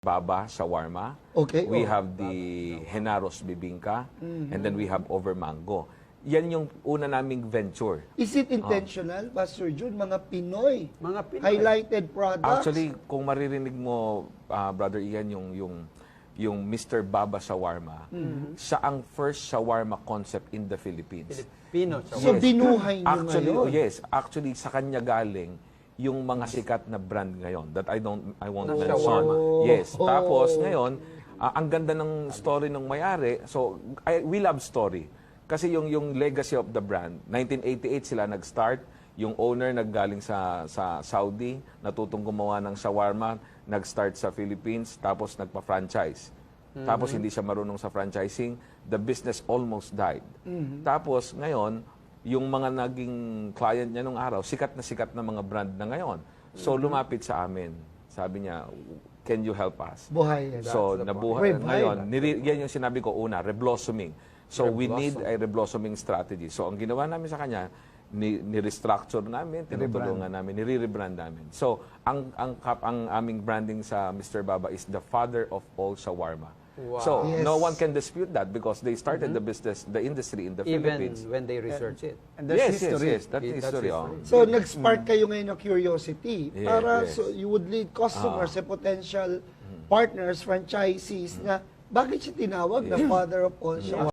Baba Shawarma. Okay. We have the Henaros Bibingka. And then we have Over Mango. Yan yung una naming venture. Is it intentional, Pastor Jun? Mga Pinoy, Mga Pinoy. highlighted products? Actually, kung maririnig mo, Brother Ian, yung Mr. Baba Shawarma, siya ang first shawarma concept in the Philippines. Filipino. So, binuhay nyo Actually, ngayon. yes. Actually, sa kanya galing yung mga sikat na brand ngayon that I won't mention. shawarma. Yes. Tapos ngayon, ang ganda ng story ng may-ari. So, we love story. Kasi yung legacy of the brand, 1988 sila nag-start. Yung owner naggaling sa Saudi, natutong gumawa ng shawarma, nag-start sa Philippines, tapos nagpa-franchise. Tapos hindi siya marunong sa franchising, the business almost died. Tapos ngayon, yung mga naging client niya nung araw, sikat na mga brand na ngayon. So lumapit sa amin. Sabi niya, can you help us? Buhay. So nabuhay. Revive. Ngayon, yan yung sinabi ko una, reblossoming. So we need a reblossoming strategy. So ang ginawa namin sa kanya, ni-restructure namin, tinutulungan namin, nire-rebrand namin. So ang aming branding sa Mr. Baba is the father of all shawarma. Wow. So Yes. no one can dispute that because they started the industry in the Even Philippines. when they research it. And there's Yes, history. yes, that's history. Oh. So, nag-spark kayo ngayon ng curiosity Yeah, para yes. so you would lead customers and potential partners, franchisees na bakit siya tinawag na father of all shawarma?